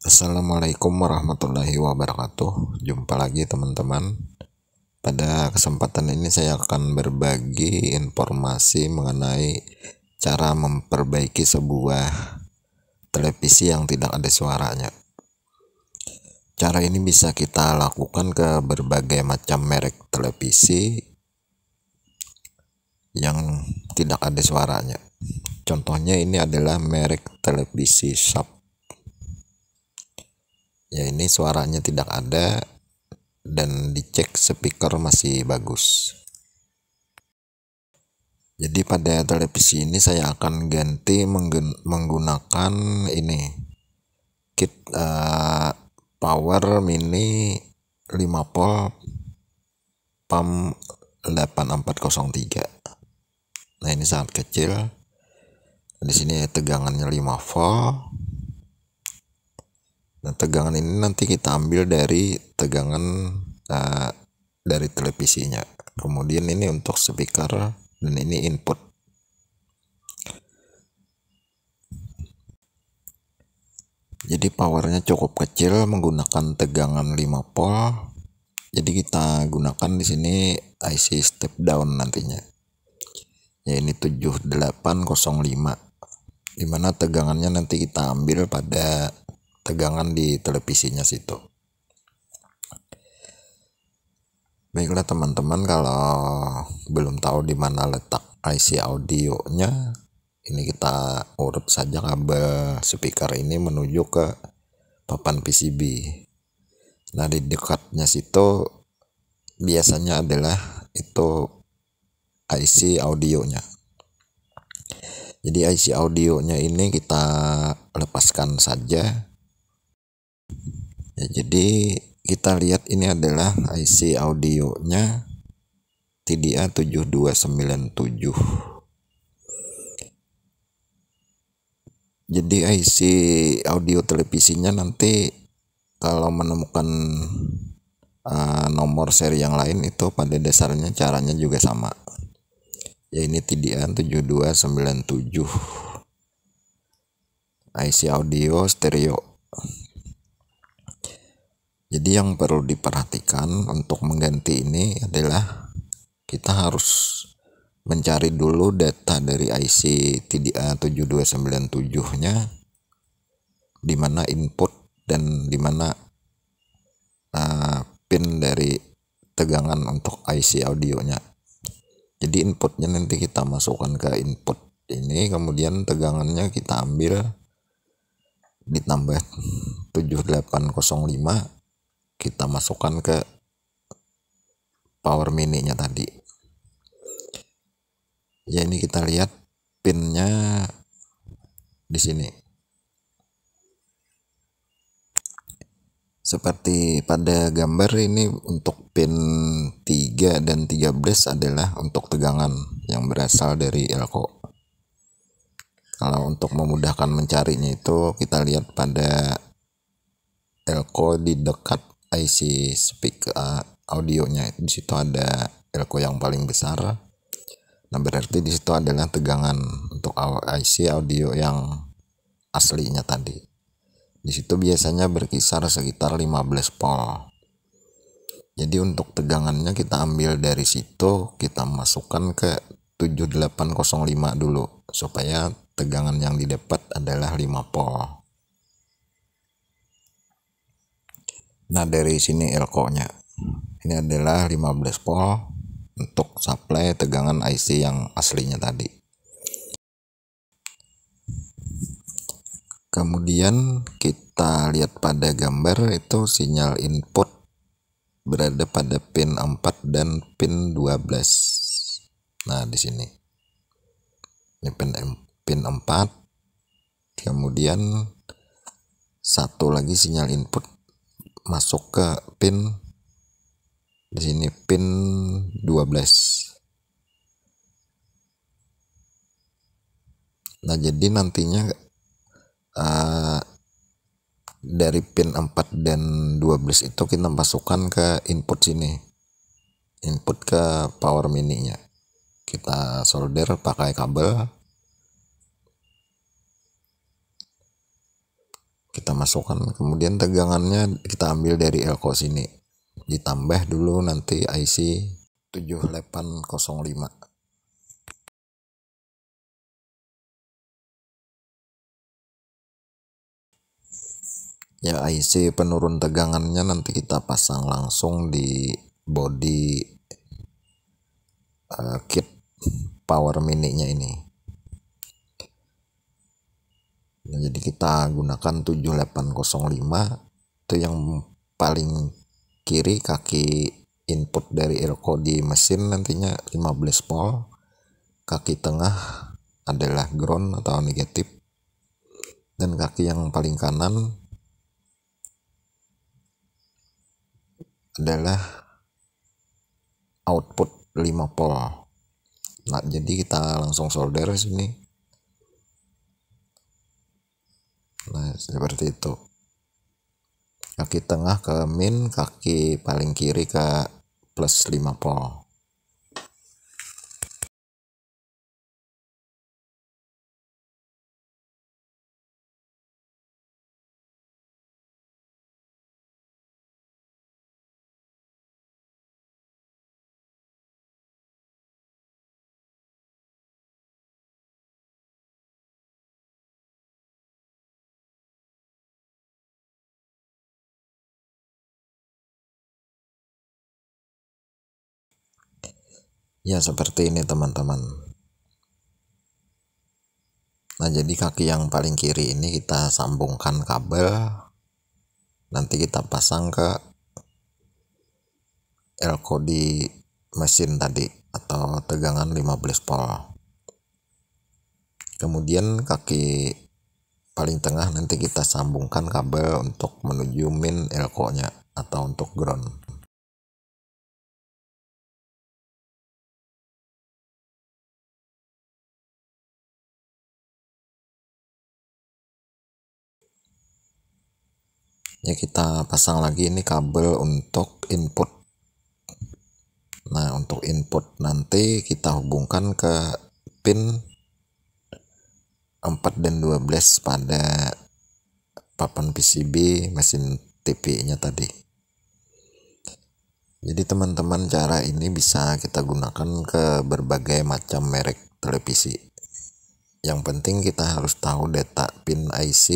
Assalamualaikum warahmatullahi wabarakatuh. Jumpa lagi teman-teman. Pada kesempatan ini saya akan berbagi informasi mengenai cara memperbaiki sebuah televisi yang tidak ada suaranya. Cara ini bisa kita lakukan ke berbagai macam merek televisi yang tidak ada suaranya. Contohnya ini adalah merek televisi Sharp. Ya, ini suaranya tidak ada dan dicek speaker masih bagus. Jadi pada televisi ini saya akan ganti menggunakan ini kit power mini 5 volt pump 8403. Nah, ini sangat kecil. Di sini tegangannya 5 volt. Nah, tegangan ini nanti kita ambil dari tegangan dari televisinya. Kemudian ini untuk speaker dan ini input. Jadi powernya cukup kecil menggunakan tegangan 5 volt. Jadi kita gunakan di sini IC step down nantinya. Ya, ini 7805. Dimana tegangannya nanti kita ambil pada tegangan di televisinya situ. Baiklah teman-teman, kalau belum tahu di mana letak IC audionya, ini kita urut saja kabel speaker ini menuju ke papan PCB. Nah, di dekatnya situ biasanya adalah itu IC audionya. Jadi IC audionya ini kita lepaskan saja. Ya, jadi kita lihat ini adalah IC audionya TDA 7297. Jadi IC audio televisinya nanti kalau menemukan nomor seri yang lain itu pada dasarnya caranya juga sama. Ya, ini TDA 7297 IC audio stereo. Jadi yang perlu diperhatikan untuk mengganti ini adalah kita harus mencari dulu data dari IC TDA 7297 nya, di mana input dan di mana pin dari tegangan untuk IC audionya. Jadi inputnya nanti kita masukkan ke input ini, kemudian tegangannya kita ambil ditambah 7805, kita masukkan ke power mini-nya tadi. Ya, ini kita lihat pinnya di sini. Seperti pada gambar ini, untuk pin 3 dan 13 adalah untuk tegangan yang berasal dari elko. Kalau untuk memudahkan mencarinya itu kita lihat pada elko di dekat IC speaker audionya. Di situ ada elko yang paling besar. Nah, berarti di situ adalah tegangan untuk IC audio yang aslinya tadi. Di situ biasanya berkisar sekitar 15 volt. Jadi untuk tegangannya kita ambil dari situ, kita masukkan ke 7805 dulu supaya tegangan yang didapat adalah 5 volt. Nah, dari sini elko-nya. Ini adalah 15 volt untuk supply tegangan IC yang aslinya tadi. Kemudian kita lihat pada gambar itu sinyal input berada pada pin 4 dan pin 12. Nah, di sini. Ini pin 4. Kemudian satu lagi sinyal input masuk ke pin di sini, pin 12. Nah, jadi nantinya dari pin 4 dan 12 itu kita masukkan ke input sini, input ke power mini-nya. Kita solder pakai kabel. kita masukkan, kemudian tegangannya kita ambil dari elko sini, ditambah dulu nanti IC 7805. Ya, IC penurun tegangannya nanti kita pasang langsung di body kit power mini-nya ini. Nah, jadi kita gunakan 7805, itu yang paling kiri kaki input dari elko di mesin nantinya 15 volt, kaki tengah adalah ground atau negatif, dan kaki yang paling kanan adalah output 5 volt. Nah, jadi kita langsung solder sini. Nah, seperti itu. Kaki tengah ke min, kaki paling kiri ke plus 5 volt. Ya, seperti ini teman-teman. Nah, jadi kaki yang paling kiri ini kita sambungkan kabel, nanti kita pasang ke elko di mesin tadi atau tegangan 15 volt. Kemudian kaki paling tengah nanti kita sambungkan kabel untuk menuju min elko nya atau untuk ground. Ya, kita pasang lagi ini kabel untuk input. Nah, untuk input nanti kita hubungkan ke pin 4 dan 12 pada papan PCB mesin TV nya tadi. Jadi teman-teman, cara ini bisa kita gunakan ke berbagai macam merek televisi. Yang penting kita harus tahu data pin IC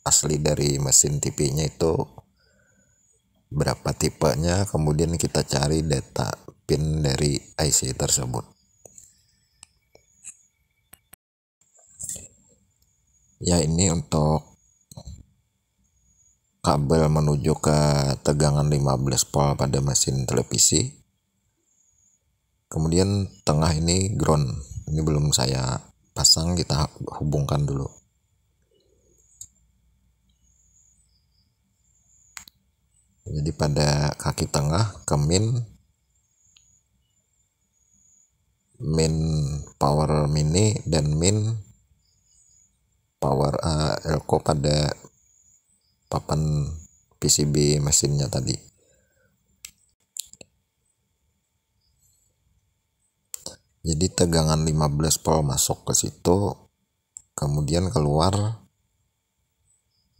asli dari mesin TV nya itu berapa tipenya, kemudian kita cari data pin dari IC tersebut. Ya, ini untuk kabel menuju ke tegangan 15 volt pada mesin televisi. Kemudian tengah ini ground, ini belum saya pasang, kita hubungkan dulu. Jadi pada kaki tengah ke min power mini dan min power elko pada papan PCB mesinnya tadi. Jadi tegangan 15 volt masuk ke situ, kemudian keluar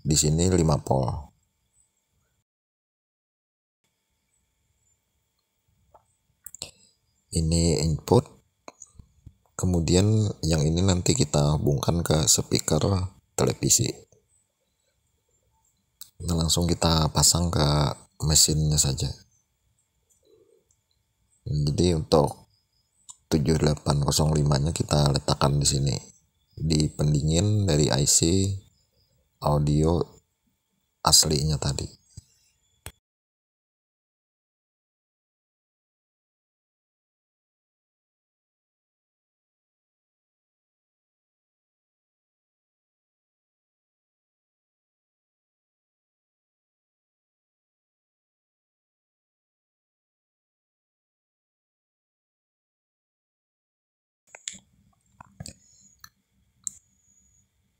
di sini 5 volt. Ini input, kemudian yang ini nanti kita hubungkan ke speaker televisi. Nah, langsung kita pasang ke mesinnya saja. Jadi untuk 7805 nya kita letakkan di sini, di pendingin dari IC audio aslinya tadi.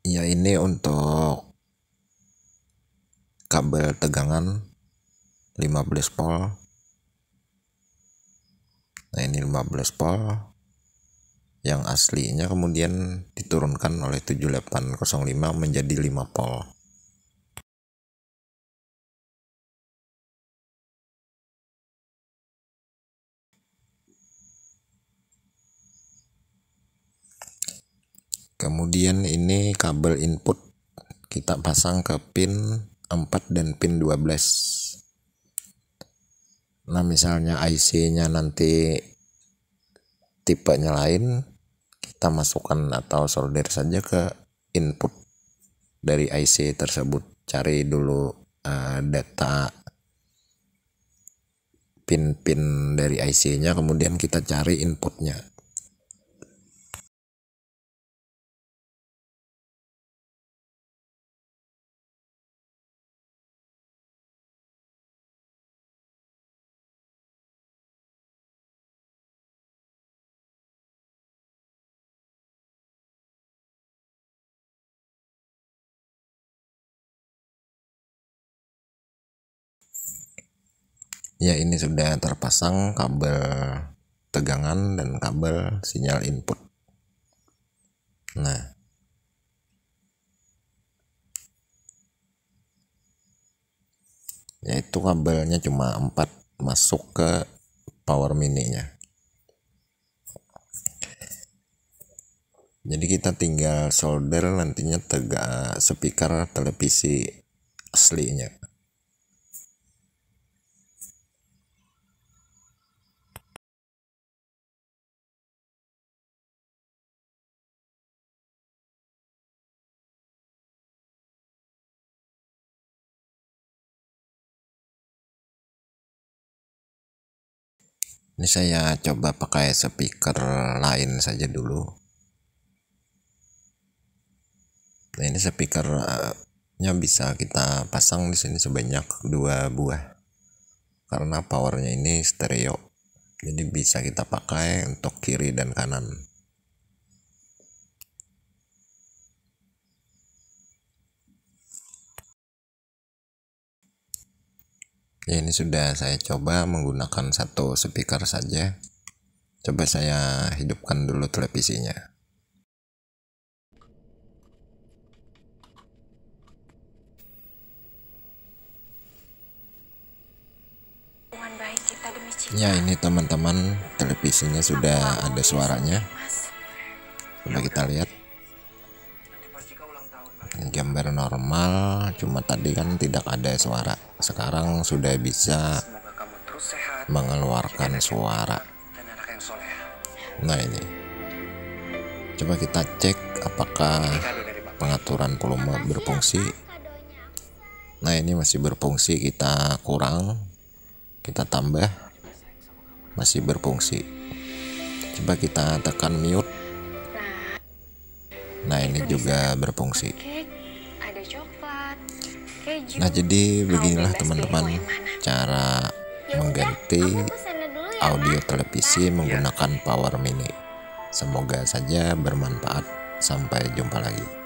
Ya, ini untuk kabel tegangan 15 volt. Nah, ini 15 volt yang aslinya kemudian diturunkan oleh 7805 menjadi 5 volt. Kemudian ini kabel input kita pasang ke pin 4 dan pin 12. Nah, misalnya IC-nya nanti tipenya lain, kita masukkan atau solder saja ke input dari IC tersebut. Cari dulu data pin-pin dari IC-nya, kemudian kita cari inputnya. Ya, ini sudah terpasang kabel tegangan dan kabel sinyal input. Nah, yaitu kabelnya cuma 4 masuk ke power mini-nya. Jadi kita tinggal solder nantinya speaker televisi aslinya. Ini saya coba pakai speaker lain saja dulu. Nah, ini speakernya bisa kita pasang di sini sebanyak 2 buah. Karena powernya ini stereo. Jadi bisa kita pakai untuk kiri dan kanan. Ya, ini sudah saya coba menggunakan satu speaker saja. Coba saya hidupkan dulu televisinya. Ya, ini teman-teman, televisinya sudah ada suaranya. Coba kita lihat. Ini gambar normal, cuma tadi kan tidak ada suara. Sekarang sudah bisa mengeluarkan suara. Nah, ini coba kita cek apakah pengaturan volume berfungsi. Nah, ini masih berfungsi, kita kurang, kita tambah, masih berfungsi. Coba kita tekan mute. Nah, ini juga berfungsi. Nah, jadi beginilah teman-teman cara mengganti audio televisi menggunakan power mini. Semoga saja bermanfaat. Sampai jumpa lagi.